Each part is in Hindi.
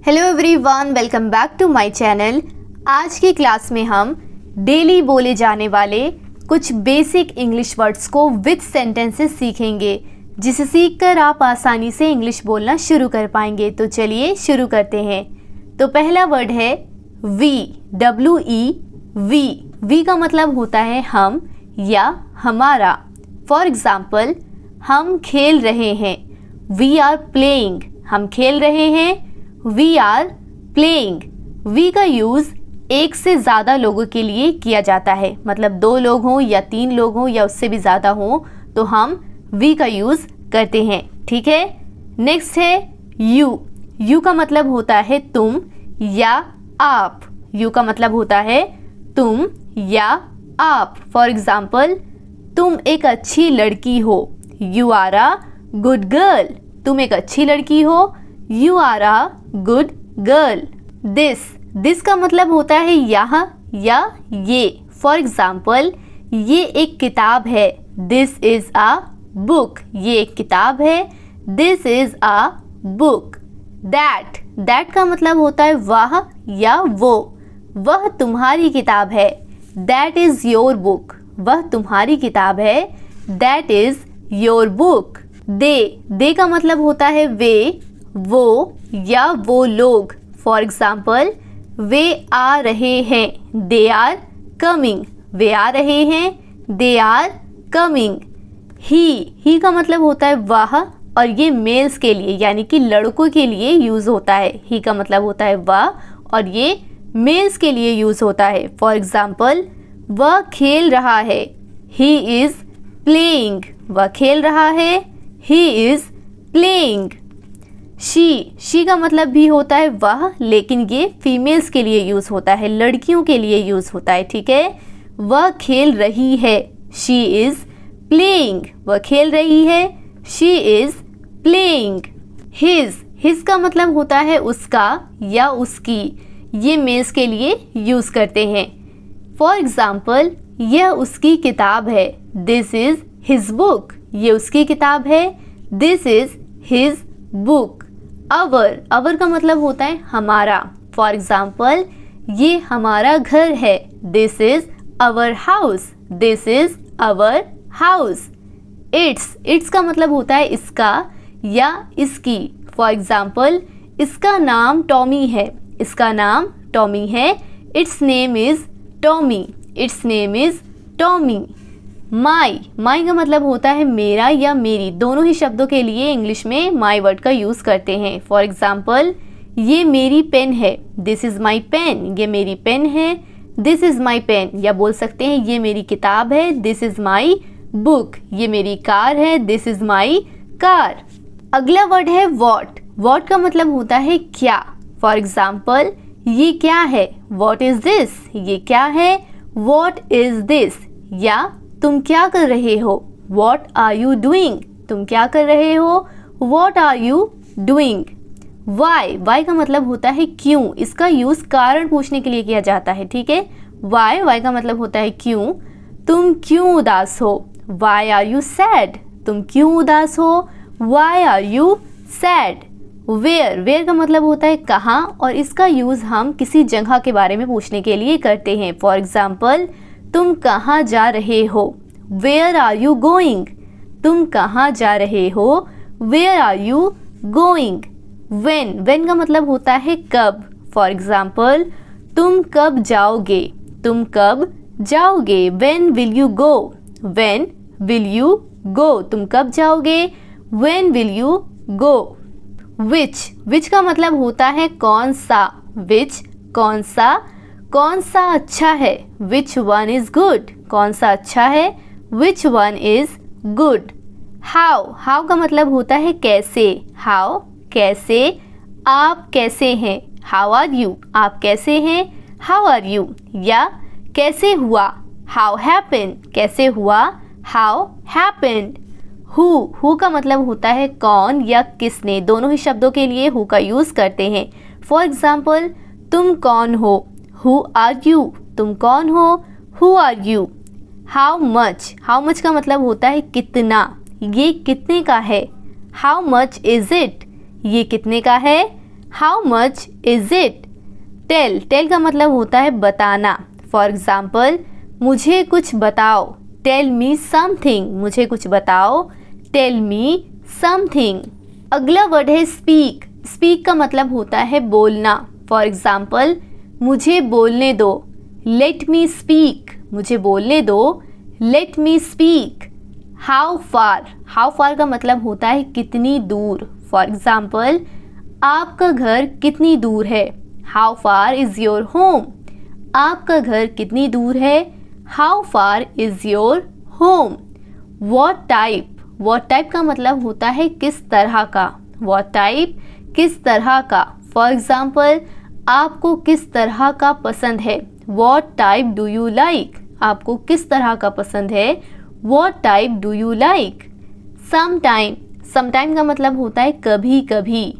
Hello everyone, welcome back to my channel. आज की क्लास में हम डेली बोले जाने वाले कुछ बेसिक इंग्लिश वर्ड्स को विद सेंटेंसेस सीखेंगे, जिसे सीखकर आप आसानी से इंग्लिश बोलना शुरू कर पाएंगे। तो चलिए शुरू करते हैं। तो पहला वर्ड है वी, WE, वी। वी का मतलब होता है हम या हमारा। फॉर एग्जाम्पल, हम खेल रहे हैं, वी आर प्लेइंग। हम खेल रहे हैं, वी आर प्लेइंग। वी का यूज़ एक से ज़्यादा लोगों के लिए किया जाता है, मतलब 2 लोग हों या 3 लोग हों या उससे भी ज़्यादा हों तो हम वी का यूज़ करते हैं। ठीक है। नेक्स्ट है यू। यू का मतलब होता है तुम या आप। यू का मतलब होता है तुम या आप। फॉर एग्ज़ाम्पल, तुम एक अच्छी लड़की हो, you are a good girl. तुम एक अच्छी लड़की हो, you are a good girl. This का मतलब होता है यह या ये। फॉर एग्जाम्पल, ये एक किताब है, दिस इज अ बुक। ये एक किताब है, this is a book. That का मतलब होता है वह या वो। वह तुम्हारी किताब है, दैट इज योर बुक। वह तुम्हारी किताब है, दैट इज योर बुक। दे का मतलब होता है वे, वो या वो लोग। फॉर एग्जाम्पल, वे आ रहे हैं, दे आर कमिंग। वे आ रहे हैं, दे आर कमिंग। ही का मतलब होता है वह, और ये मेल्स के लिए यानी कि लड़कों के लिए यूज़ होता है। ही का मतलब होता है वह और ये मेल्स के लिए यूज़ होता है। फॉर एग्जाम्पल, वह खेल रहा है, ही इज़ प्लेइंग। वह खेल रहा है, ही इज़ प्लेइंग। शी का मतलब भी होता है वह, लेकिन ये फीमेल्स के लिए यूज़ होता है, लड़कियों के लिए यूज़ होता है। ठीक है। वह खेल रही है, शी इज़ प्लेइंग। वह खेल रही है, शी इज़ प्लेइंग। हिज का मतलब होता है उसका या उसकी। ये मेल्स के लिए यूज़ करते हैं। फॉर एग्ज़ाम्पल, यह उसकी किताब है, दिस इज़ हिज बुक। ये उसकी किताब है, दिस इज़ हिज बुक। अवर का मतलब होता है हमारा। फॉर एग्जाम्पल, ये हमारा घर है, this is our house. This is our house. It's का मतलब होता है इसका या इसकी। फॉर एग्जाम्पल, इसका नाम टॉमी है, इसका नाम टॉमी है, its name is Tommy. Its name is Tommy. My का मतलब होता है मेरा या मेरी। दोनों ही शब्दों के लिए इंग्लिश में माई वर्ड का यूज़ करते हैं। फॉर एग्जाम्पल, ये मेरी पेन है, दिस इज़ माई पेन। ये मेरी पेन है, दिस इज़ माई पेन। या बोल सकते हैं ये मेरी किताब है, दिस इज़ माई बुक। ये मेरी कार है, दिस इज़ माई कार। अगला वर्ड है वॉट। वॉट का मतलब होता है क्या। फॉर एग्जाम्पल, ये क्या है, वॉट इज़ दिस। ये क्या है, वॉट इज़ दिस। या तुम क्या कर रहे हो, वॉट आर यू डूइंग। तुम क्या कर रहे हो, what are you doing. Why का मतलब होता है क्यों। इसका यूज़ कारण पूछने के लिए किया जाता है। ठीक है। वाई का मतलब होता है क्यों। तुम क्यों उदास हो, वाई आर यू सैड। तुम क्यों उदास हो, why are you sad. Where का मतलब होता है कहाँ, और इसका यूज़ हम किसी जगह के बारे में पूछने के लिए करते हैं। फॉर एग्जाम्पल, तुम कहाँ जा रहे हो, वेयर आर यू गोइंग। तुम कहाँ जा रहे हो, where are you going. When का मतलब होता है कब। फॉर एग्जाम्पल, तुम कब जाओगे, तुम कब जाओगे, when will you go. When will you go. तुम कब जाओगे, वेन विल यू गो। विच का मतलब होता है कौन सा। विच कौन सा, कौन सा अच्छा है, विच वन इज़ गुड। कौन सा अच्छा है, which one is good. How का मतलब होता है कैसे। हाउ कैसे, आप कैसे हैं, हाउ आर यू। आप कैसे हैं, हाउ आर यू। या कैसे हुआ, हाउ हैपेंड। कैसे हुआ, हाउ हैपेंड। हु का मतलब होता है कौन या किसने। दोनों ही शब्दों के लिए हु का यूज़ करते हैं। फॉर एग्जाम्पल, तुम कौन हो, हु आर यू। तुम कौन हो, who are you. How much का मतलब होता है कितना। ये कितने का है, हाउ मच इज़ इट। ये कितने का है, how much is it? Tell, tell का मतलब होता है बताना। फॉर एग्ज़ाम्पल, मुझे कुछ बताओ, टेल मी समथिंग, मुझे कुछ बताओ, टेल मी समथिंग। अगला वर्ड है स्पीक। स्पीक का मतलब होता है बोलना। फॉर एग्ज़ाम्पल, मुझे बोलने दो, लेट मी स्पीक, मुझे बोलने दो, let me speak. How far, how far का मतलब होता है कितनी दूर। फॉर एग्ज़ाम्पल, आपका घर कितनी दूर है? How far is your home? आपका घर कितनी दूर है? How far is your home? What type, what type का मतलब होता है किस तरह का। व्हाट टाइप, किस तरह का। फॉर एग्ज़ाम्पल, आपको किस तरह का पसंद है? What type do you like? आपको किस तरह का पसंद है? What type do you like? Sometime, sometime का मतलब होता है कभी कभी।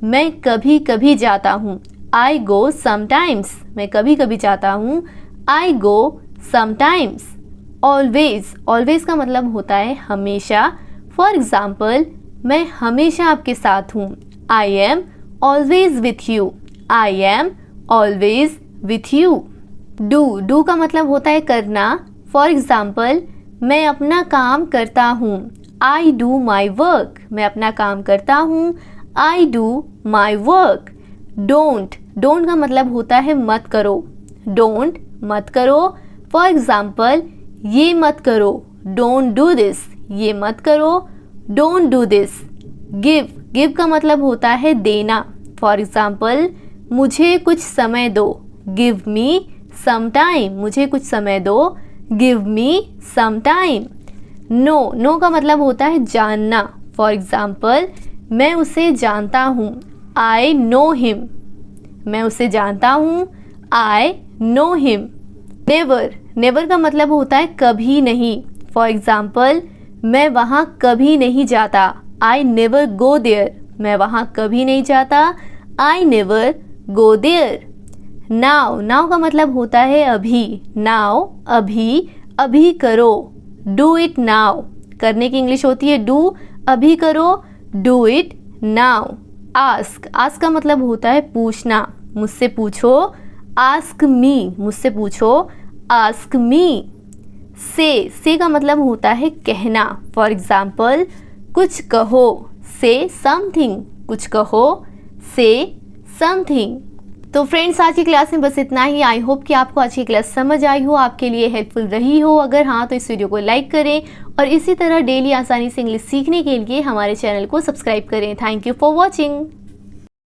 मैं कभी कभी जाता हूँ, आई गो समटाइम्स, मैं कभी कभी जाता हूँ, आई गो समटाइम्स। ऑलवेज, ऑलवेज का मतलब होता है हमेशा। फॉर एग्ज़ाम्पल, मैं हमेशा आपके साथ हूँ, I am always with you, I am always with you. Do, do का मतलब होता है करना। फॉर एग्ज़ाम्पल, मैं अपना काम करता हूँ, आई डू माई वर्क, मैं अपना काम करता हूँ, I do my work. Don't, don't का मतलब होता है मत करो, डोंट, मत करो। फॉर एग्ज़ाम्पल, ये मत करो, डोंट डू दिस, ये मत करो, don't do this. Give, give का मतलब होता है देना। फॉर एग्ज़ाम्पल, मुझे कुछ समय दो, गिव मी सम टाइम, मुझे कुछ समय दो, give me some time. No, no का मतलब होता है जानना। फॉर एग्ज़ाम्पल, मैं उसे जानता हूँ, आई नो हिम, मैं उसे जानता हूँ, I know him. Never, never का मतलब होता है कभी नहीं। फॉर एग्ज़ाम्पल, मैं वहाँ कभी नहीं जाता, आई नेवर गो देयर, मैं वहाँ कभी नहीं जाता, I never go there. Now, now का मतलब होता है अभी। नाउ, अभी, अभी करो, डू इट नाउ, करने की इंग्लिश होती है डू, अभी करो, do it now. Ask, ask का मतलब होता है पूछना, मुझसे पूछो, आस्क मी, मुझसे पूछो, आस्क मी। से का मतलब होता है कहना। फॉर एग्ज़ाम्पल, कुछ कहो, से समथिंग, कुछ कहो, से समथिंग। तो फ्रेंड्स, आज की क्लास में बस इतना ही। आई होप कि आपको आज की क्लास समझ आई हो, आपके लिए हेल्पफुल रही हो। अगर हाँ, तो इस वीडियो को लाइक करें और इसी तरह डेली आसानी से इंग्लिश सीखने के लिए हमारे चैनल को सब्सक्राइब करें। Thank you for watching.